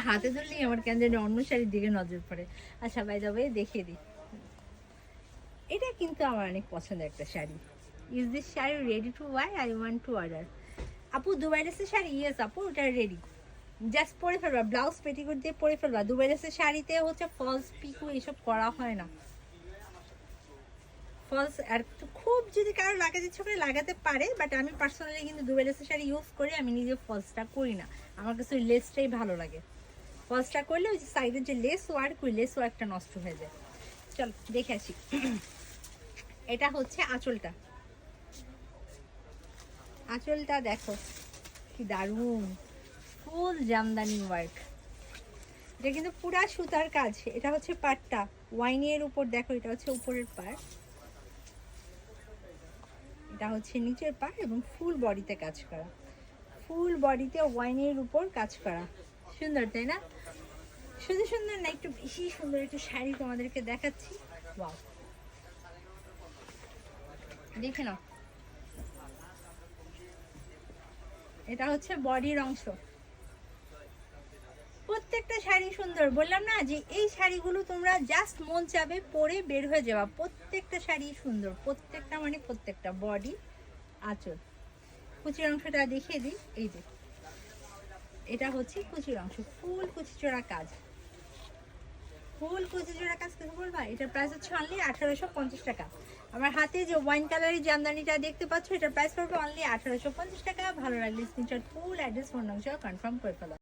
হাতে ধরলেই আমার কেন জানি অন্য শাড়ির দিকে নজর পড়ে। আচ্ছা বাই দ্য ওয়ে দেখিয়ে দিই, এটা কিন্তু আমার অনেক পছন্দের একটা sari. Is this sari ready to wear? I want to order. আপু দুবাই ড্রেসের শাড়ি? ইয়েস আপু, ওটা রেডি। জাস্ট পরে ফেলবা, ব্লাউজ পেটিকোট দিয়ে পরে ফেলবা। দুবাই ড্রেসের শাড়িতে হচ্ছে ফলস পিকো এইসব করা হয় না। ফলস আর খুব যদি কারো লাগাতে ইচ্ছে করে লাগাতে পারে, বাট আমি পার্সোনালি কিন্তু দুবাই ড্রেসের শাড়ি ইউজ করি, আমি নিজে ফলসটা করি না। আমার কাছে ওই লেসটাই ভালো লাগে। ফলসটা করলে ওই যে সাইডের যে লেস ওয়ার্ক, ওই লেস ওয়ার্কটা নষ্ট হয়ে যায়। চল দেখে আসি। এটা হচ্ছে আঁচলটা। আঁচলটা দেখো কি দারুণ, ফুল জামদানি ওয়ার্ক। এটা কিন্তু পুরা সুতার কাজ। এটা হচ্ছে পাটটা ওয়াইনের উপর, দেখো এটা হচ্ছে উপরের পার্ট, এটা হচ্ছে নিচের পার্ট, এবং ফুল বডিতে কাজ করা, ফুল বডিতে ওয়াইনের উপর কাজ করা। সুন্দর তাই না? শুধু সুন্দর না, একটু বেশি সুন্দর একটু শাড়ি তোমাদেরকে দেখাচ্ছি। ওয়াও, দেখে নাও, এটা হচ্ছে বডির অংশ। প্রত্যেকটা শাড়ি সুন্দর, বললাম না যে এই শাড়িগুলো তোমরা জাস্ট মন চাবে পরে বের হয়ে যাবা। প্রত্যেকটা শাড়ি সুন্দর, প্রত্যেকটা মানে প্রত্যেকটা। বডি, আঁচল, কুচির অংশটা দেখিয়ে দিই। এই যে এটা হচ্ছে কুচির অংশ, ফুল কুচি চড়া কাজ, ফুল কুচি চড়া কাজ কিছু বলবা। এটার প্রাইস হচ্ছে অনলি 1850 টাকা। আমার হাতে যে ওয়াইন কালারের জামদানিটা দেখতে পাচ্ছ, এটার প্রাইস পড়বে অনলি 1850 টাকা। ভালো লাগলে screenshot, full address, phone number confirm করে ফেলো।